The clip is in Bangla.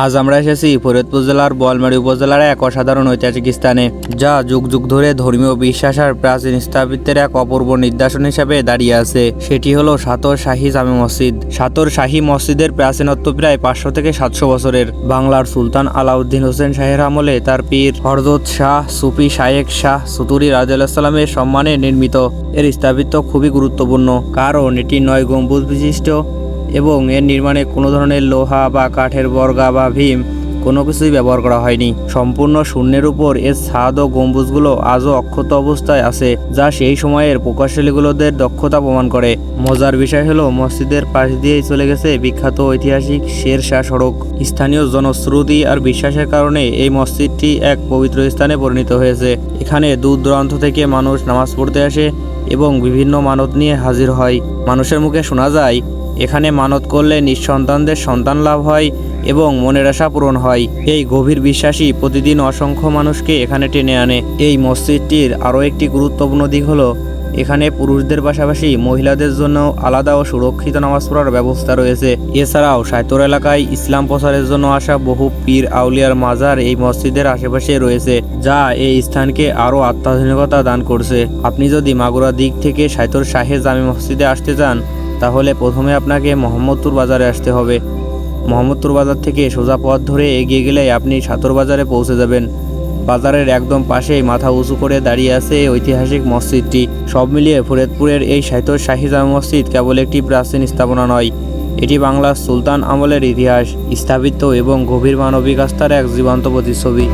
আজ আমরা এসেছি ফরিদপুর জেলার বোয়ালমারী উপজেলার এক অসাধারণ ঐতিহাসিক স্থানে, যা যুগ যুগ ধরে ধর্মীয় বিশ্বাস আর প্রাচীন স্থাপত্যের এক অপূর্ব নিদর্শন হিসেবে দাঁড়িয়ে আছে। সেটি হলো সাতর শাহী জামে মসজিদ। সাতর শাহী মসজিদের প্রাচীনত্ব প্রায় 500 থেকে 700 বছরের। বাংলার সুলতান আলাউদ্দিন হোসেন শাহের আমলে তার পীর হযরত শাহ সুফি শায়েখ শাহ সুতুরি রাদিয়াল্লাহু সাল্লামের সম্মানে নির্মিত। এর স্থাপত্য খুবই গুরুত্বপূর্ণ, কারণ এটি 9 গম্বুজ বিশিষ্ট এবং এর নির্মাণে কোনো ধরনের লোহা বা কাঠের বর্গা বা ভীম কোনো কিছুই ব্যবহার করা হয়নি। সম্পূর্ণ শূন্যের উপর এর ছাদ ও গম্বুজগুলো আজও অক্ষত অবস্থায় আছে, যা সেই সময়ের প্রকৌশলীগুলোদের দক্ষতা প্রমাণ করে। মজার বিষয় হলো, মসজিদের পাশ দিয়েই চলে গেছে বিখ্যাত ঐতিহাসিক শের শাহ সড়ক। স্থানীয় জনশ্রুতি আর বিশ্বাসের কারণে এই মসজিদটি এক পবিত্র স্থানে পরিণত হয়েছে। এখানে দূর দূরান্ত থেকে মানুষ নামাজ পড়তে আসে এবং বিভিন্ন মানত নিয়ে হাজির হয়। মানুষের মুখে শোনা যায়, এখানে মানত করলে নিঃসন্তানদের সন্তান লাভ হয় এবং মনের আশা পূরণ হয়। এই গভীর বিশ্বাসই প্রতিদিন অসংখ্য মানুষকে এখানে টেনে আনে। এই মসজিদটির আরও একটি গুরুত্বপূর্ণ দিক হলো, এখানে পুরুষদের পাশাপাশি মহিলাদের জন্য আলাদা ও সুরক্ষিত নামাজ পড়ার ব্যবস্থা রয়েছে। এছাড়াও সাইতর এলাকায় ইসলাম প্রচারের জন্য আসা বহু পীর আউলিয়ার মাজার এই মসজিদের আশেপাশে রয়েছে, যা এই স্থানকে আরও আত্মাধুনিকতা দান করছে। আপনি যদি মাগুরা দিক থেকে সাইতর শাহে জামে মসজিদে আসতে চান, তাহলে প্রথমে আপনাকে মোহাম্মদপুর বাজারে আসতে হবে। মোহাম্মদপুর বাজার থেকে সোজা পথ ধরে এগিয়ে গেলে আপনি সাতর বাজারে পৌঁছে যাবেন। বাজারের একদম পাশেই মাথা উঁচু করে দাঁড়িয়ে আছে এই ঐতিহাসিক মসজিদটি। সব মিলিয়ে ফরিদপুরের এই সাতর শাহী জামে মসজিদ কেবল একটি প্রাচীন স্থাপনা নয়, এটি বাংলার সুলতান আমলের ইতিহাস, স্থাপত্য এবং গভীর মানবিক আস্থার এক জীবন্ত প্রতিচ্ছবি।